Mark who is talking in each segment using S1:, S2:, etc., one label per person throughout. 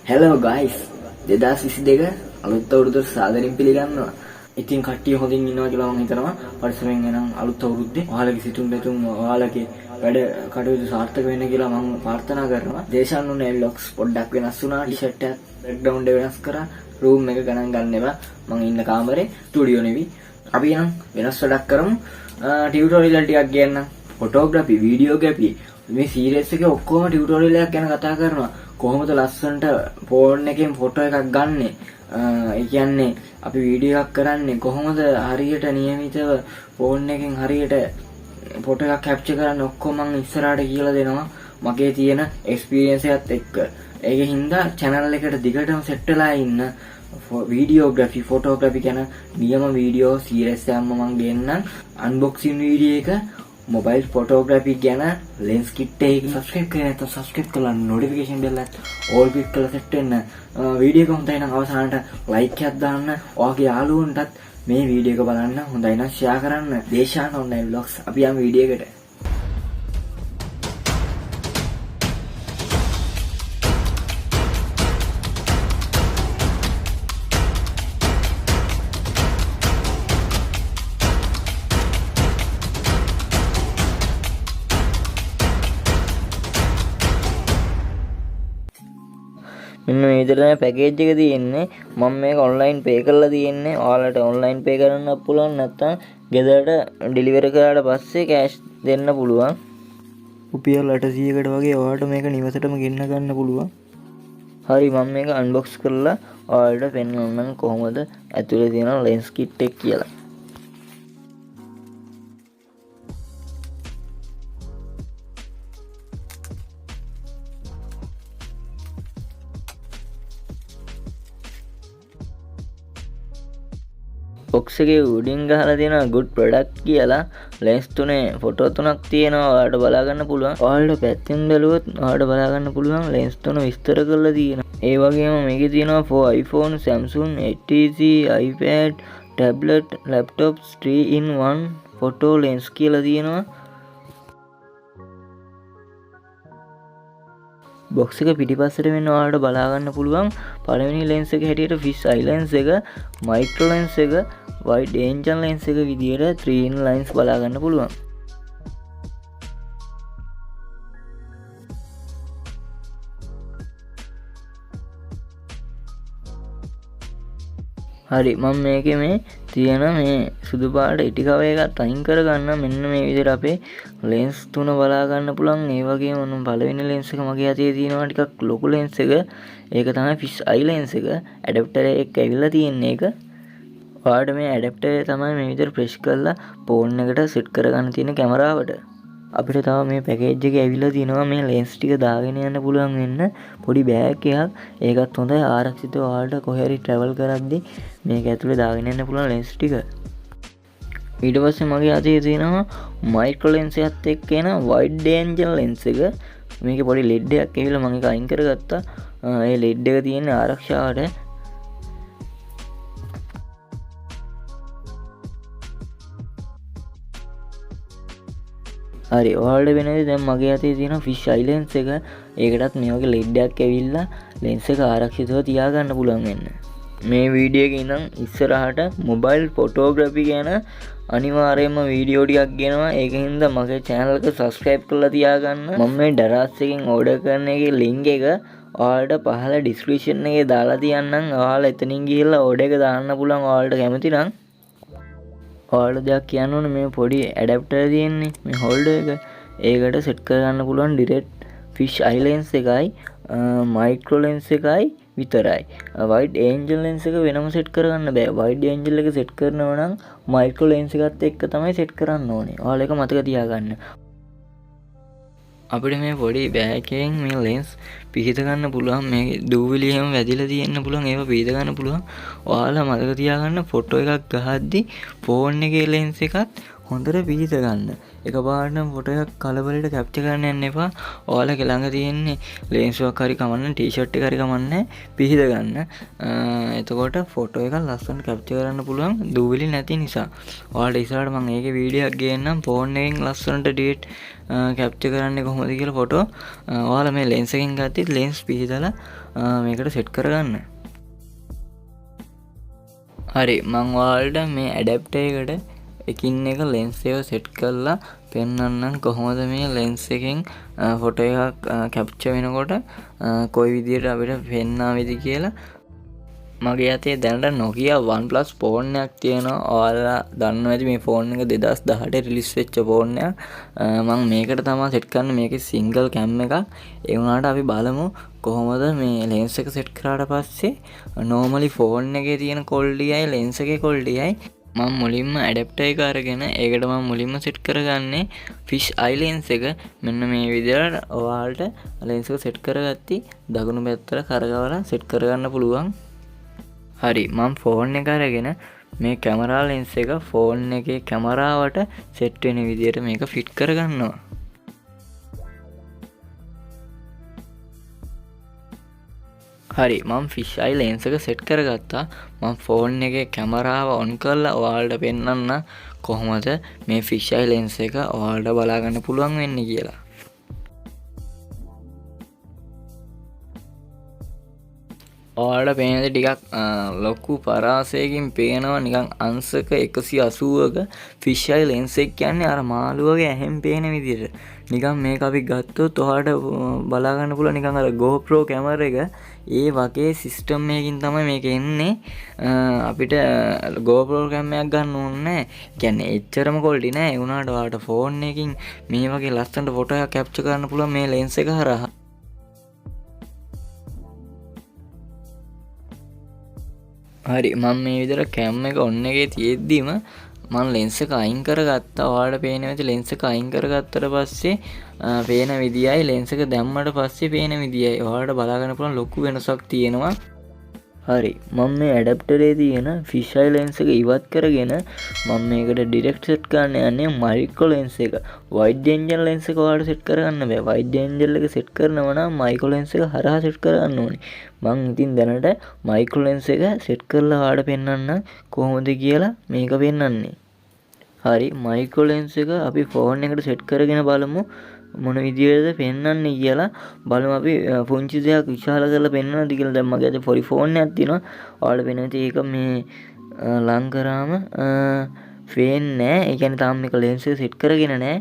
S1: Hello guys, 2022 අලුත් අවුරුද්දට සාදරයෙන් පිළිගන්නවා. ඉතින් කට්ටිය හොඳින් ඉන්නවා කියලා මම හිතනවා. පරිස්සමෙන් එනම් අලුත් අවුරුද්දේ ඔයාලගේ සිතුම් පැතුම් ඔයාලගේ වැඩ කටයුතු සාර්ථක වෙන්න කියලා මම ප්‍රාර්ථනා කරනවා. දේශාන් උනේ vlogs පොඩ්ඩක් වෙනස් වුණා. ටී-ෂර්ට් එක බෑග්ග්‍රවුන්ඩ් එක වෙනස් කරා. රූම් එක ගණන් ගන්න එපා. මම ඉන්න කාමරේ ස්ටුඩියෝ නෙවි. අපි නම් වෙනස් වැඩක් කරමු. ටියුටෝරියල් ටිකක් ගියන්නම්. ෆොටෝග්‍රැෆි, වීඩියෝග්‍රැෆි මේ සීරීස් එකේ ඔක්කොම ටියුටෝරියල් එකක් ගැන කතා කරනවා. කොහොමද ලස්සනට ෆෝන් එකෙන් ෆොටෝ එකක් ගන්නෙ? ඒ කියන්නේ අපි වීඩියෝ එකක් කරන්නේ කොහොමද හරියට නියමිතව ෆෝන් එකෙන් හරියට ෆොටෝ එකක් කැප්චර් කරන්නේ ඔක්කොම මම ඉස්සරහට කියලා දෙනවා මගේ තියෙන එක්ස්පීරියන්ස් එකත් එක්ක. ඒකෙන් හින්දා channel එකට දිගටම සෙට් වෙලා ඉන්න videography, photography කියන නියම වීඩියෝ සීරීස් එකක් මම ගෙන්නම්. unboxing වීඩියෝ එක mobile photography ගැන lens kit එක subscribe කරලා නැත්නම් subscribe කරලා notification bell එක all click කරලා set වෙන්න. වීඩියෝ එක හොඳයි නම් අවසානට like එකක් දාන්න. ඔයාගේ යාළුවන්ටත් මේ වීඩියෝ එක බලන්න. හොඳයි නම් share කරන්න. දේශාන් online vlogs අපි යම් වීඩියෝ එකට. මෙන්න මේ විදිහට තමයි පැකේජ් එක තියෙන්නේ. මම මේක ඔන්ලයින් පේ කරලා තියෙන්නේ. ඔයාලට ඔන්ලයින් පේ කරන්න පුළුවන් නැත්නම් ගෙදරට ඩෙලිවරි කරාට පස්සේ කෑෂ් දෙන්න පුළුවන්. රුපියල් 800කට වගේ ඔයාලට මේක නිවසටම ගෙන්න ගන්න පුළුවන්. හරි මම මේක අන්බොක්ස් කරලා ඔයාලට පෙන්වන්නම් කොහොමද ඇතුලේ තියෙන lens kit එක කියලා. box එකේ උඩින් ගහලා තියෙනවා good product කියලා. lens තුනේ ෆොටෝ තුනක් තියෙනවා. ඔයාලට බලා ගන්න පුළුවන්. ඔයාලට පැත්තෙන් බැලුවොත් ඔයාලට බලා ගන්න පුළුවන් lens තුන විස්තර කරලා තියෙනවා. ඒ වගේම මේකේ තියෙනවා for iPhone, Samsung, HTC, iPad, tablet, laptops 3-in-1 photo lens කියලා තියෙනවා. box එක පිටිපස්සට වෙන්න ඔයාලට බලා ගන්න පුළුවන්. පළවෙනි lens එක හැටියට fish eye lens එක, micro lens එක, wide angle lens එක විදියට 3-in lens බලා ගන්න පුළුවන්. හරි මම මේකේ මේ තියෙන මේ සුදු පාට ඉටි කවර් එකත් අයින් කරගන්න. මෙන්න මේ විදිහට අපේ lens තුන බලා ගන්න පුළුවන්. ඒ වගේම මම පළවෙනි lens එක මගේ අතේ තියෙනවා ටිකක් ලොකු lens එක. ඒක තමයි fish eye lens එක. adapter එකක් ඇවිල්ලා තියෙන එක. ඔයාලට මේ adapter එක තමයි මේ විදිහට press කරලා phone එකට set කරගන්න තියෙන කැමරාවට. අපිට තව මේ පැකේජ් එකේ ඇවිල්ලා තියෙනවා මේ lens ටික දාගෙන යන්න පුළුවන් වෙන්න පොඩි බෑග් එකක්. ඒකත් හොඳයි ආරක්ෂිතව ඔයාලට කොහේ හරි travel කරද්දී මේක ඇතුලේ දාගෙන යන්න පුළුවන් lens ටික. ඊට පස්සේ මගේ අතේ තියෙනවා micro lens එකත් එක්ක එන wide angle lens එක. මේකේ පොඩි led එකක් ඇවිල්ලා මම ඒක අයින් කරගත්තා. ඒ led එක තියෙන ආරක්ෂාවට. හරි ඔයාලට වෙනදී දැන් මගේ අතේ තියෙන fish eye lens එක. ඒකටත් මේ වගේ led එකක් ඇවිල්ලා lens එක ආරක්ෂිතව තියාගන්න පුළුවන් වෙන්න. මේ වීඩියෝ එකේ ඉඳන් ඉස්සරහට mobile photography ගැන අනිවාර්යයෙන්ම වීඩියෝ ටිකක් ගෙනවා. ඒකින්ද මගේ channel එක subscribe කරලා තියාගන්න. මම මේ දරාස් එකෙන් order කරන එකේ link එක ඔයාලට පහළ description එකේ දාලා තියන්නම්. ඔයාලා එතනින් ගිහිල්ලා order එක දාන්න පුළුවන් ඔයාලට කැමති නම්. ඔයාලට දෙයක් කියන්න ඕනේ මේ පොඩි adapter තියෙන්නේ මේ holder එක. ඒකට set කරගන්න පුළුවන් direct fish eye lens එකයි micro lens එකයි විතරයි. wide angle lens එක වෙනම set කරගන්න බෑ. wide angle එක set කරනවා නම් micro lens එකත් එක්ක තමයි set කරන්න ඕනේ. ඔයාලා ඒක මතක තියාගන්න. අපිට මේ පොඩි බෑග් එකෙන් මේ lens පිහිට ගන්න පුළුවන්. මේ දූවිලි එහෙම වැදිලා තියෙන්න පුළුවන්. ඒව පිහිට ගන්න පුළුවන්. ඔයාලා මතක තියාගන්න ෆොටෝ එකක් ගහද්දි ෆෝන් එකේ lens එකත් හොඳට පිහිට ගන්න. එකපාරටම ෆොටෝ එකක් කලබලෙට කැප්චර් කරන්න යන්න එපා. ඔයාලගේ ළඟ තියෙන්නේ lens එකක් හරි කමන්න, ටී-ෂර්ට් එක හරි කමන්න පිහිට ගන්න. එතකොට ෆොටෝ එක ලස්සනට කැප්චර් කරන්න පුළුවන් දූවිලි නැති නිසා. ඔයාලට ඉස්සරහට මම ඒකේ වීඩියෝ එකක් ගේන්නම් ෆෝන් එකෙන් ලස්සනට ඩිලීට් කැප්චර් කරන්නේ කොහොමද කියලා ෆොටෝ. ඔයාලා මේ lens එකෙන් ගත්තත් lens පිහිටලා මේකට සෙට් කරගන්න. හරි මං ඔයාලට මේ ඇඩැප්ටර් එකට එකින් එක ලෙන්ස් එක සෙට් කරලා පෙන්වන්නම් කොහොමද මේ ලෙන්ස් එකෙන් ෆොටෝ එකක් කැප්චර් වෙනකොට කොයි විදිහට අපිට පෙන්නාවේද කියලා. මගේ අතේ දැනට Nokia OnePlus ෆෝන් එකක් තියෙනවා. ඔයාලා දන්නවා ඇති මේ ෆෝන් එක 2018 රිලීස් වෙච්ච ෆෝන් එකක්. මම මේකට තමයි සෙට් කරන්නේ. මේකේ සිංගල් කැම් එකක්. ඒ වුණාට අපි බලමු කොහොමද මේ ලෙන්ස් එක සෙට් කරාට පස්සේ normally ෆෝන් එකේ තියෙන quality-යි ලෙන්ස් එකේ quality-යි මම මුලින්ම ඇඩැප්ටර් එක අරගෙන ඒකට මම මුලින්ම සෙට් කරගන්නේ ෆිෂ් අයි ලෙන්ස් එක. මෙන්න මේ විදිහට ඔයාලට ලෙන්ස් එක සෙට් කරගatti දකුණු පැත්තට කරකවලා සෙට් කරගන්න පුළුවන්. හරි මම ෆෝන් එක අරගෙන මේ කැමරා ලෙන්ස් එක ෆෝන් එකේ කැමරාවට සෙට් වෙන විදිහට මේක ෆිට කරගන්නවා. හරි මම ෆිෂ් අයි ලෙන්ස් එක සෙට් කරගත්තා. මම ෆෝන් එකේ කැමරාව ඔන් කරලා ඔයාලට පෙන්වන්න කොහොමද මේ ෆිෂ් අයි ලෙන්ස් එක ඔයාලට බලා ගන්න පුළුවන් වෙන්නේ කියලා. ඔයාලට පේනද ටිකක් ලොකු පරාසයකින් පේනවා නිකන් අංශක 180ක ෆිෂ් අයි ලෙන්ස් එක කියන්නේ අර මාළුවගේ ඇහෙන් පේන විදිහට. නිකන් මේක අපි ගත්තොත් ඔයාලට බලා ගන්න පුළුවන් නිකන් අර GoPro කැමරා එක ඒ වගේ සිස්ටම් එකකින් තමයි මේක එන්නේ. අපිට GoPro කැමරාවක් ගන්න ඕනේ නැහැ. කියන්නේ එච්චරම quality නෑ. ඒ වුණාට ඔයාලට ෆෝන් එකකින් මේ වගේ ලස්සනට ෆොටෝ එකක් කැප්චර් කරන්න පුළුවන් මේ ලෙන්ස් එක හරහා. හරි මම මේ විදිහට කැම් එක ඔන් එකේ තියෙද්දිම මම ලෙන්ස් එක අයින් කරගත්තා. ඔයාලට පේන විදිහට ලෙන්ස් එක අයින් කරගත්තට පස්සේ පේන විදියයි ලෙන්ස් එක දැම්මට පස්සේ පේන විදියයි ඔයාලට බලා ගන්න පුළුවන් ලොකු වෙනසක් තියෙනවා. හරි මම මේ ඇඩැප්ටරේ තියෙන ෆිෂ් අයි ලෙන්ස් එක ඉවත් කරගෙන මම මේකට ඩිරෙක්ට් සෙට් කරන්න යන්නේ මයික්‍රෝ ලෙන්ස් එක. වයිඩ් ඇන්ගල් ලෙන්ස් එක ඔයාලට සෙට් කරගන්න බෑ. වයිඩ් ඇන්ගල් එක සෙට් කරනවා නම් මයික්‍රෝ ලෙන්ස් එක හරහා සෙට් කරගන්න ඕනේ. මම ඉතින් දැනට මයික්‍රෝ ලෙන්ස් එක සෙට් කරලා ඔයාලට පෙන්වන්න කොහොමද කියලා මේක පෙන්වන්නේ. හරි මයික්‍රෝ ලෙන්ස් එක අපි ෆෝන් එකට සෙට් කරගෙන බලමු මොන විදිහටද පෙන්වන්නේ කියලා. බලමු අපි පුංචි දෙයක් විශාල කරලා පෙන්වන්නද කියලා. දැන් මගේ අතේ පොඩි ෆෝන් එකක් තියෙනවා. ඔයාලට පෙනෙන විදිහ ඒක මේ ලං කරාම පේන්නේ නැහැ. ඒ කියන්නේ තාම මේක ලෙන්ස් එක සෙට් කරගෙන නැහැ.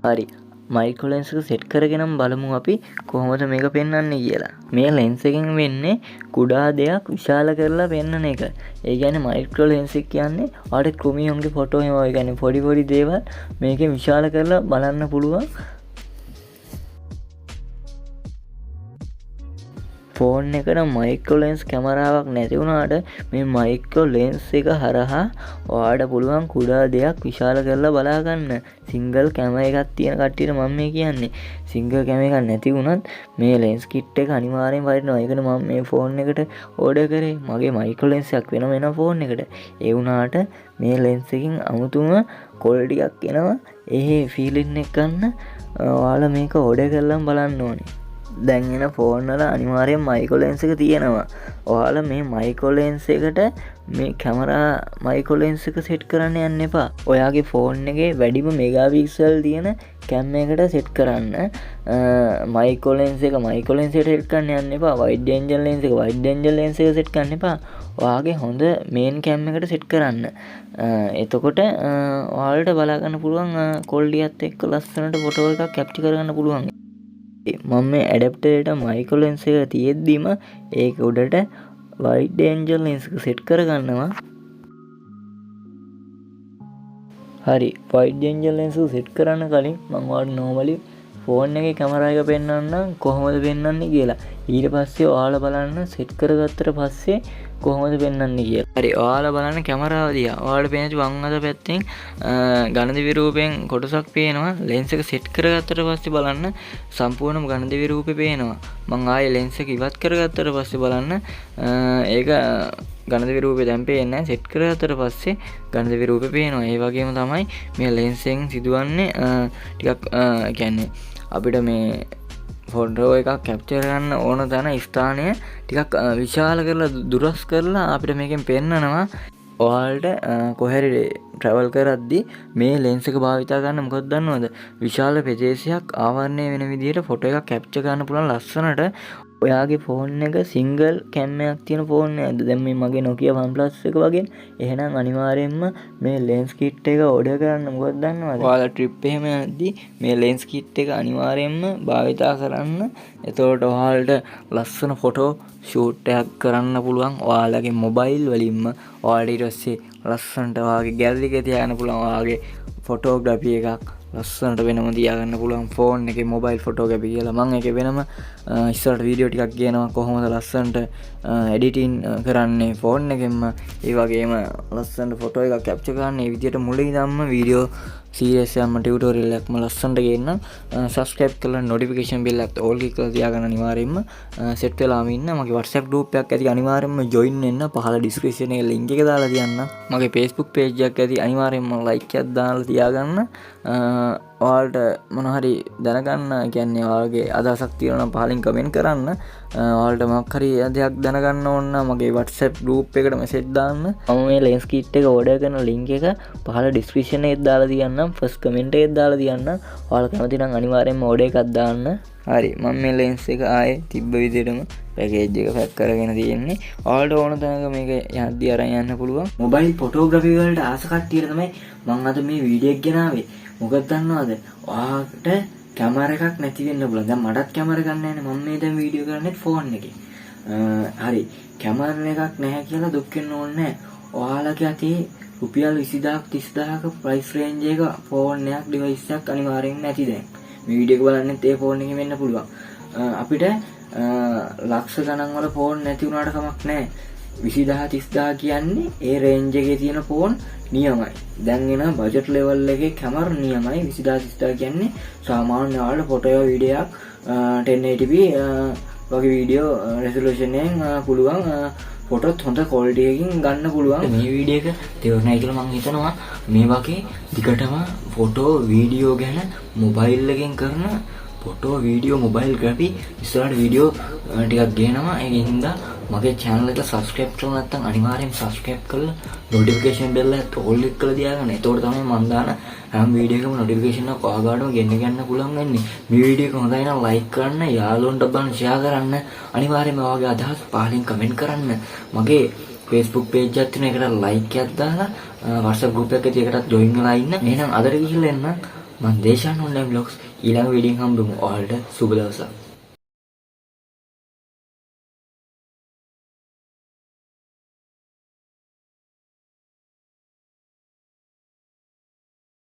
S1: හරි මයික්‍රෝ ලෙන්ස් එක සෙට් කරගෙනම බලමු අපි කොහොමද මේක පෙන්වන්නේ කියලා. මේ ලෙන්ස් එකෙන් වෙන්නේ කුඩා දෙයක් විශාල කරලා පෙන්වන එක. ඒ කියන්නේ මයික්‍රෝ ලෙන්ස් එක කියන්නේ ඔයාලට ක්‍රොමියම්ගේ ෆොටෝ එහෙම ඒ කියන්නේ පොඩි පොඩි දේවල් මේකෙන් විශාල කරලා බලන්න පුළුවන්. ෆෝන් එකට මයික්‍රෝ ලෙන්ස් කැමරාවක් නැති වුණාට මේ මයික්‍රෝ ලෙන්ස් එක හරහා ඔයාලට පුළුවන් කුඩා දෙයක් විශාල කරලා බලා ගන්න. සිංගල් කැමරා එකක් තියෙන කට්ටියට මම මේ කියන්නේ සිංගල් කැමරා එකක් නැති වුණත් මේ ලෙන්ස් කිට් එක අනිවාර්යෙන් වටිනවා. ඒකනේ මම මේ ෆෝන් එකට ඕඩර් කරේ. මගේ මයික්‍රෝ ලෙන්ස් එකක් වෙනම එන ෆෝන් එකට. ඒ වුණාට මේ ලෙන්ස් එකකින් අමුතුම ක්වොලිටි එකක් එනවා. ඒ ෆීලින් එක ගන්න ඔයාලා මේක ඕඩර් කරලාම බලන්න ඕනේ. දැන් එන ෆෝන් වල අනිවාර්යෙන් මයික්‍රෝ ලෙන්ස් එක තියෙනවා. ඔයාලා මේ මයික්‍රෝ ලෙන්ස් එකට මේ කැමරා මයික්‍රෝ ලෙන්ස් එක සෙට් කරන්න යන්න එපා. ඔයාගේ ෆෝන් එකේ වැඩිම මෙගාපික්සල් තියෙන කැම් එකකට සෙට් කරන්න. මයික්‍රෝ ලෙන්ස් එක මයික්‍රෝ ලෙන්ස් එකට සෙට් කරන්න යන්න එපා. වයිඩ් ඇන්ගල් ලෙන්ස් එක වයිඩ් ඇන්ගල් ලෙන්ස් එක සෙට් කරන්න එපා. ඔයාගේ හොඳ මේන් කැම් එකට සෙට් කරන්න. එතකොට ඔයාලට බලා ගන්න පුළුවන් ක්වොලිටියත් එක්ක ලස්සනට ෆොටෝ එකක් කැප්චර් කරගන්න පුළුවන්. මම මේ ඇඩැප්ටරේට මයික්‍රෝ ලෙන්ස් එක තියෙද්දිම ඒක උඩට වයිඩ් ඇන්ගල් ලෙන්ස් එක සෙට් කරගන්නවා. හරි වයිඩ් ඇන්ගල් ලෙන්ස් එක සෙට් කරන්න කලින් මම ඔයාලට normally ෆෝන් එකේ කැමරා එක පෙන්වන්නම් කොහොමද පෙන්වන්නේ කියලා. ඊට පස්සේ ඔයාලා බලන්න සෙට් කරගත්තට පස්සේ කොහොමද පෙන්වන්නේ කියලා. හරි ඔයාලා බලන්න කැමරාව දිහා. ඔයාලට පේන වම් අත පැත්තෙන් ගණදිවි රූපයෙන් කොටසක් පේනවා. ලෙන්ස් එක සෙට් කරගත්තට පස්සේ බලන්න සම්පූර්ණම ගණදිවි රූපේ පේනවා. මම ආයේ ලෙන්ස් එක ඉවත් කරගත්තට පස්සේ බලන්න ඒක ගණදිවි රූපේ දැන් පේන්නේ නැහැ. සෙට් කරගත්තට පස්සේ ගණදිවි රූපේ පේනවා. ඒ වගේම තමයි මේ ලෙන්ස් එකෙන් සිදුවන්නේ ටිකක් කියන්නේ අපිට මේ ෆොටෝ එකක් කැප්චර් කරන්න ඕන තැන ස්ථානය ටිකක් විශාල කරලා දුරස් කරලා අපිට මේකෙන් පෙන්නනවා. ඔයාලට කොහරි ට්‍රැවල් කරද්දී මේ ලෙන්ස් එක භාවිතා කරන්න මොකද දන්නවද? විශාල ප්‍රදේශයක් ආවරණය වෙන විදිහට ෆොටෝ එකක් කැප්චර් කරන්න පුළුවන් ලස්සනට. ඔයාගේ ෆෝන් එක සිංගල් කැම් එකක් තියෙන ෆෝන් එකක්ද? දැන් මේ මගේ Nokia OnePlus එක වගේ. එහෙනම් අනිවාර්යයෙන්ම මේ ලෙන්ස් කිට් එක ඕඩර් කරන්න. මොකද දන්නවද? ඔයාලා ට්‍රිප් එහෙම යද්දී මේ ලෙන්ස් කිට් එක අනිවාර්යයෙන්ම භාවිතා කරන්න. එතකොට ඔයාලට ලස්සන ෆොටෝ ෂූට් එකක් කරන්න පුළුවන්. ඔයාලගේ මොබයිල් වලින්ම ඔයාලට ඊට පස්සේ ලස්සනට ඔයාගේ ගැලරි එකේ තියාගන්න පුළුවන්. ඔයාගේ ෆොටෝග්‍රැෆි එකක් ලස්සනට වෙනම තියාගන්න පුළුවන් ෆෝන් එකේ මොබයිල් ෆොටෝග්‍රැෆි කියලා. මම ඒකේ වෙනම ඉස්සරහට වීඩියෝ ටිකක් ගේනවා කොහොමද ලස්සනට එඩිටින් කරන්නේ ෆෝන් එකෙන්ම. ඒ වගේම ලස්සනට ෆොටෝ එකක් කැප්චර් කරන්න. මේ විදිහට මුලින් ඉඳන්ම වීඩියෝ සීරියස් එකක්ම ටියුටෝරියල් එකක්ම ලස්සනට ගේන්න. සබ්ස්ක්‍රයිබ් කරලා නොටිෆිකේෂන් බෙල් එකත් ඕල් ක්ලික් කරලා තියාගන්න අනිවාර්යයෙන්ම සෙට් වෙලාම ඉන්න. මගේ WhatsApp group එකක් ඇති අනිවාර්යයෙන්ම join වෙන්න. පහළ description එකේ link එක දාලා තියන්න. මගේ Facebook page එකක් ඇති අනිවාර්යයෙන්ම like එකක් දාලා තියාගන්න. ඔයාලට මොන හරි දැනගන්න කියන්නේ ඔයාලගේ අදහසක් තියෙනවා නම් පහලින් කමෙන්ට් කරන්න. ඔයාලට මොකක් හරි දෙයක් දැනගන්න ඕන නම් මගේ WhatsApp group එකට message දාන්න. මම මේ lens kit එක order කරන link එක පහළ description එකේ දාලා තියන්නම්. first comment එකේ දාලා තියන්නම්. ඔයාලා කැමති නම් අනිවාර්යයෙන්ම order එකක් දාන්න. හරි මම මේ lens එක ආයේ තිබ්බ විදිහටම පැකේජ් එක පැක් කරගෙන තියෙන්නේ. ඔයාලට ඕන තැනක මේක යද්දී අරන් යන්න පුළුවන්. මොබයිල් ෆොටෝග්‍රැෆි වලට ආස කට්ටියට තමයි මම අද මේ වීඩියෝ එක ගෙනාවේ. මොකද දන්නවද? ඔයාට කැමරා එකක් නැති වෙන්න පුළුවන්. දැන් මටත් කැමරා එකක් නැහැ නේ. මම මේ දැන් වීඩියෝ කරන්නේ ෆෝන් එකේ. හරි කැමරා එකක් නැහැ කියලා දුක් වෙන්න ඕනේ නැහැ. ඔයාලගේ අතේ රුපියල් 20000ක් 30000ක ප්‍රයිස් රේන්ජ් එක ෆෝන් එකක් ඩිවයිස් එකක් අනිවාර්යෙන් නැති දැන්. මේ වීඩියෝ එක බලන්නෙත් ඒ ෆෝන් එකෙන් වෙන්න පුළුවන්. අපිට ලක්ෂ ගණන් වල ෆෝන් නැති වුණාට කමක් නැහැ. 20000 30000 කියන්නේ ඒ රේන්ජ් එකේ තියෙන ෆෝන් නියමයි. දැන් එන බජට් ලෙවල් එකේ කැමරා නියමයි. 20000 30000 කියන්නේ සාමාන්‍ය වල ෆොටෝ වීඩියෝ එකක් 1080p වගේ වීඩියෝ රෙසලූෂන් එකෙන් පුළුවන් ෆොටෝත් හොඳ ක්වොලිටි එකකින් ගන්න පුළුවන්. මේ වීඩියෝ එක තේරුණායි කියලා මම හිතනවා. මේ වගේ දිගටම ෆොටෝ වීඩියෝ ගැන මොබයිල් එකෙන් කරන ෆොටෝ වීඩියෝ මොබයිල් ග්‍රැෆි ඉස්සරහට වීඩියෝ ටිකක් ගේනවා. ඒකින් හින්දා මගේ channel එක subscribe කරලා නැත්නම් අනිවාර්යෙන් subscribe කරලා notification bell එකත් all click කරලා තියාගන්න. එතකොට තමයි මම දාන හැම වීඩියෝ එකකම notification එක ඔයාගාටම ගන්න පුළුවන් වෙන්නේ. මේ වීඩියෝ එක හොඳයි නම් like කරන්න, යාළුවන්ට බලන්න share කරන්න. අනිවාර්යෙන්ම ඔයාගේ අදහස් පහලින් comment කරන්න. මගේ Facebook page එකත් තියෙන එකට like එකක් දාලා WhatsApp group එකකට ඒකටත් join වෙලා ඉන්න. එහෙනම් අදට ගිහිල්ලා එන්න. මම දේශාන් online vlogs ඊළඟ වීඩියෝෙන් හම්බෙමු. ඔයාලට සුබ දවසක්.